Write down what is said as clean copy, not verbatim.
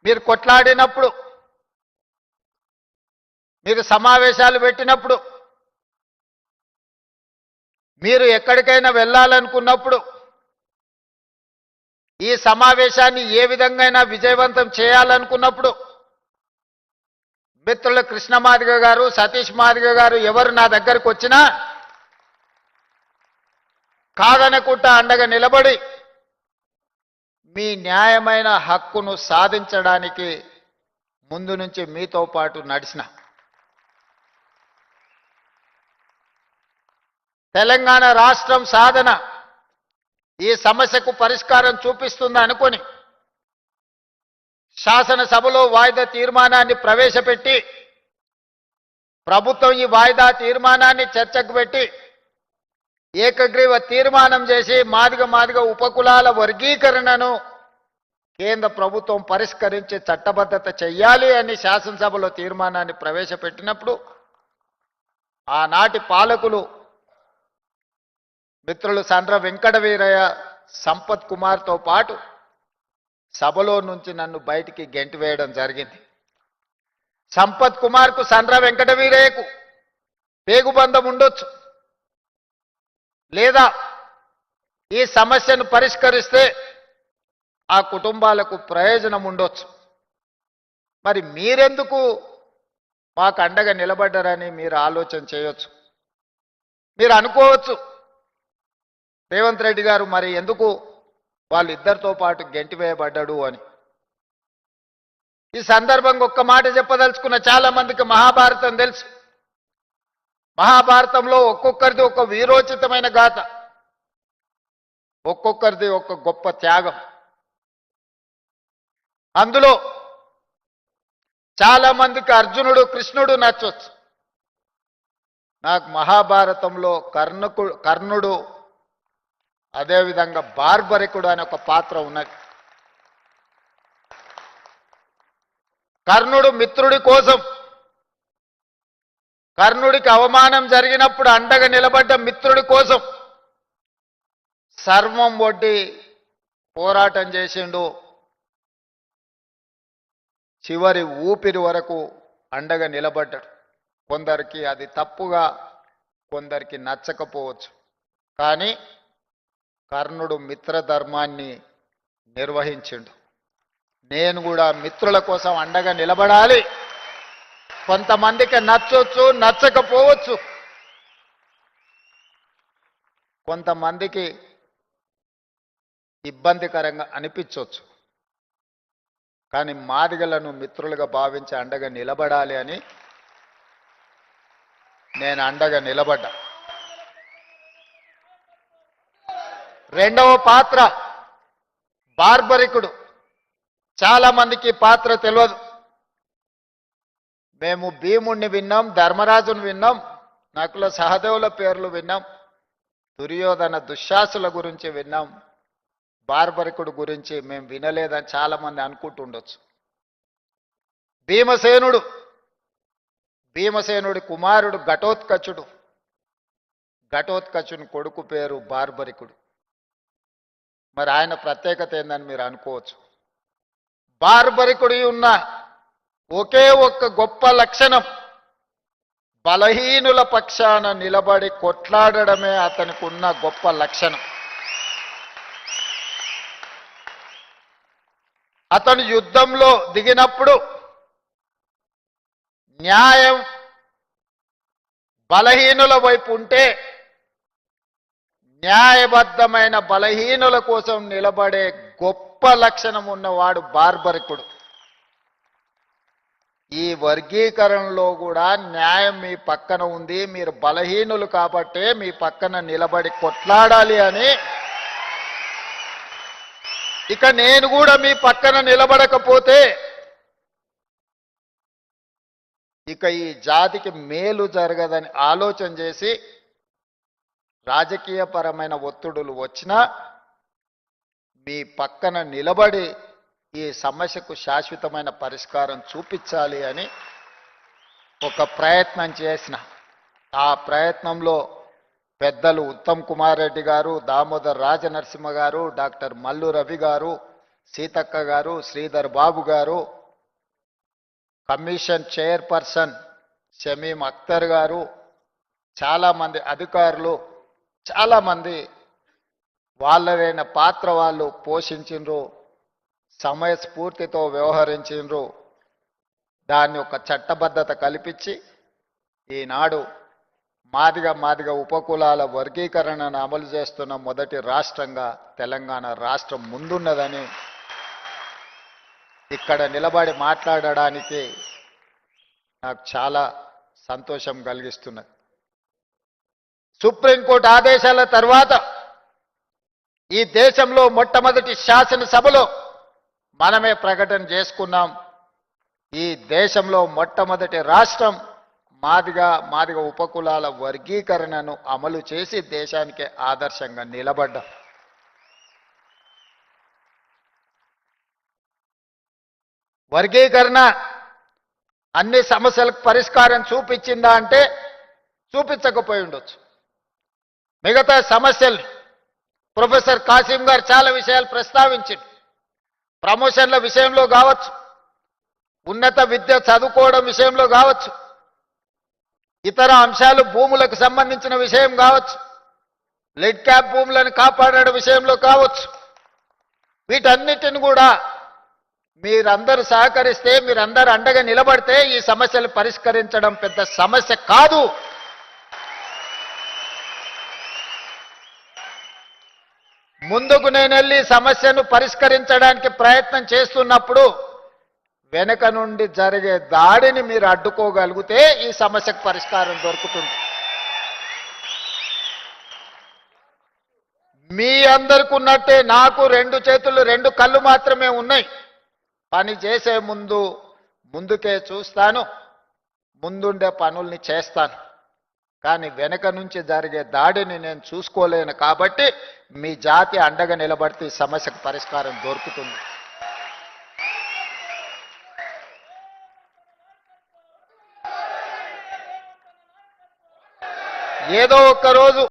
మీరు కొట్లాడినప్పుడు, మీరు సమావేశాలు పెట్టినప్పుడు, మీరు ఎక్కడికైనా వెళ్ళాలనుకున్నప్పుడు ఈ సమావేశాన్ని ఏ విధంగా విజయవంతం చేయాలనుకున్నప్పుడు మిత్రులు కృష్ణ మాదిగ గారు, సతీష్ మాదిగ గారు ఎవరు నా దగ్గరకు వచ్చినా కాదనకుండా అండగా నిలబడి మీ న్యాయమైన హక్కును సాధించడానికి ముందు నుంచి మీతో పాటు నడిచిన తెలంగాణ రాష్ట్రం సాధన ఈ సమస్యకు పరిష్కారం చూపిస్తుంది అనుకొని శాసనసభలో వాయిదా తీర్మానాన్ని ప్రవేశపెట్టి ప్రభుత్వం ఈ వాయిదా తీర్మానాన్ని చర్చకు పెట్టి ఏకగ్రీవ తీర్మానం చేసి మాదిగ ఉపకులాల వర్గీకరణను కేంద్ర ప్రభుత్వం పరిష్కరించి చట్టబద్ధత చెయ్యాలి అని శాసనసభలో తీర్మానాన్ని ప్రవేశపెట్టినప్పుడు ఆనాటి పాలకులు మిత్రులు సండ్ర వెంకటవీరయ్య, సంపత్ కుమార్తో పాటు సభలో నుంచి నన్ను బయటికి గెంటివేయడం జరిగింది. సంపత్ కుమార్కు సండ్ర వెంకటవీరయ్యకు పేగుబంధం ఉండొచ్చు, లేదా ఈ సమస్యను పరిష్కరిస్తే ఆ కుటుంబాలకు ప్రయోజనం ఉండొచ్చు. మరి మీరెందుకు మాకు అండగా నిలబడ్డారని మీరు ఆలోచన చేయొచ్చు. మీరు అనుకోవచ్చు, రేవంత్ రెడ్డి గారు మరి ఎందుకు వాళ్ళిద్దరితో పాటు గెంటివేయబడ్డాడు అని. ఈ సందర్భంగా ఒక్క మాట చెప్పదలుచుకున్న, చాలా మందికి మహాభారతం తెలుసు. మహాభారతంలో ఒక్కొక్కరిది ఒక వీరోచితమైన గాథ, ఒక్కొక్కరిది ఒక గొప్ప త్యాగం. అందులో చాలా మందికి అర్జునుడు, కృష్ణుడు నచ్చొచ్చు. నాకు మహాభారతంలో కర్ణుడు, అదేవిధంగా బార్బరికుడు అనే ఒక పాత్ర ఉన్నది. కర్ణుడు మిత్రుడి కోసం, కర్ణుడికి అవమానం జరిగినప్పుడు అండగా నిలబడ్డ మిత్రుడి కోసం సర్వం ఒడ్డి పోరాటం చేసిండు. చివరి ఊపిరి వరకు అండగా నిలబడ్డాడు. కొందరికి అది తప్పుగా, కొందరికి నచ్చకపోవచ్చు. కానీ కర్ణుడు మిత్రధర్మాన్ని నిర్వహించిండు. నేను కూడా మిత్రుల కోసం అండగా నిలబడాలి. కొంతమందికి నచ్చొచ్చు, నచ్చకపోవచ్చు, కొంతమందికి ఇబ్బందికరంగా అనిపించవచ్చు. కానీ మాదిగలను మిత్రులుగా భావించి అండగా నిలబడాలి అని నేను అండగా నిలబడ్డా. రెండవ పాత్ర బార్బరికుడు. చాలా మందికి పాత్ర తెలియదు. మేము భీముణ్ణి విన్నాం, ధర్మరాజును విన్నాం, నకుల సహదేవుల పేర్లు విన్నాం, దుర్యోధన దుశ్శాసుల గురించి విన్నాం. బార్బరికుడు గురించి మేము వినలేదని చాలా మంది అనుకుంటుండొచ్చు. భీమసేనుడి కుమారుడు ఘటోత్కచుడు. ఘటోత్కచుని కొడుకు పేరు బార్బరికుడు. మరి ఆయన ప్రత్యేకత ఏందని మీరు అనుకోవచ్చు. బార్బరికుడి ఉన్న ఒకే ఒక్క గొప్ప లక్షణం, బలహీనుల పక్షాన నిలబడి కొట్లాడడమే అతనికి ఉన్న గొప్ప లక్షణం. అతను యుద్ధంలో దిగినప్పుడు న్యాయం బలహీనుల వైపు ఉంటే న్యాయబద్ధమైన బలహీనుల కోసం నిలబడే గొప్ప లక్షణం ఉన్నవాడు బార్బరికుడు. ఈ వర్గీకరణలో కూడా న్యాయం మీ పక్కన ఉంది, మీరు బలహీనులు కాబట్టే మీ పక్కన నిలబడి కొట్లాడాలి అని. ఇక నేను కూడా మీ పక్కన నిలబడకపోతే ఇక ఈ జాతికి మేలు జరగదని ఆలోచన చేసి రాజకీయపరమైన ఒత్తిడులు వచ్చినా మీ పక్కన నిలబడి ఈ సమస్యకు శాశ్వతమైన పరిష్కారం చూపించాలి అని ఒక ప్రయత్నం చేసిన. ఆ ప్రయత్నంలో పెద్దలు ఉత్తమ్ కుమార్ రెడ్డి గారు, దామోదర్ రాజనరసింహ గారు, డాక్టర్ మల్లు రవి గారు, సీతక్క గారు, శ్రీధర్ బాబు గారు, కమిషన్ చైర్పర్సన్ షమీం అఖ్తర్ గారు, చాలామంది అధికారులు, చాలామంది వాళ్ళదైన పాత్ర వాళ్ళు పోషించిండ్రు, సమయస్ఫూర్తితో వ్యవహరించిండ్రు. దాన్ని ఒక చట్టబద్ధత కల్పించి ఈనాడు మాదిగ ఉపకులాల వర్గీకరణను అమలు చేస్తున్న మొదటి రాష్ట్రంగా తెలంగాణ రాష్ట్రం ముందున్నదని ఇక్కడ నిలబడి మాట్లాడడానికి నాకు చాలా సంతోషం కలిగిస్తున్నది. సుప్రీంకోర్టు ఆదేశాల తర్వాత ఈ దేశంలో మొట్టమొదటి శాసనసభలో మనమే ప్రకటన చేసుకున్నాం. ఈ దేశంలో మొట్టమొదటి రాష్ట్రం మాదిగ ఉపకులాల వర్గీకరణను అమలు చేసి దేశానికి ఆదర్శంగా నిలబడ్డాం. వర్గీకరణ అన్ని సమస్యలకు పరిష్కారం చూపించిందా అంటే చూపించకపోయి ఉండొచ్చు. మిగతా సమస్యలు ప్రొఫెసర్ కాసిం గారు చాలా విషయాలు ప్రస్తావించారు. ప్రమోషన్ల విషయంలో కావచ్చు, ఉన్నత విద్య చదువుకోవడం విషయంలో కావచ్చు, ఇతర అంశాలు భూములకు సంబంధించిన విషయం కావచ్చు, లెడ్ క్యాప్ భూములను కాపాడడం విషయంలో కావచ్చు, వీటన్నిటిని కూడా మీరందరూ సహకరిస్తే, మీరందరూ అండగా నిలబడితే ఈ సమస్యలు పరిష్కరించడం పెద్ద సమస్య కాదు. ముందుకు నేను వెళ్ళి సమస్యను పరిష్కరించడానికి ప్రయత్నం చేస్తున్నప్పుడు వెనక నుండి జరిగే దాడిని మీరు అడ్డుకోగలిగితే ఈ సమస్యకు పరిష్కారం దొరుకుతుంది. మీ అందరికి ఉన్నట్టే నాకు 2 చేతులు 2 కళ్ళు మాత్రమే ఉన్నాయి. పని చేసే ముందుకే చూస్తాను, ముందుండే పనుల్ని చేస్తాను. కానీ వెనక నుంచి జరిగే దాడిని నేను చూసుకోలేను. కాబట్టి మీ జాతి అండగా నిలబడితే ఈ సమస్యకు పరిష్కారం దొరుకుతుంది. ఏదో ఒక్క రోజు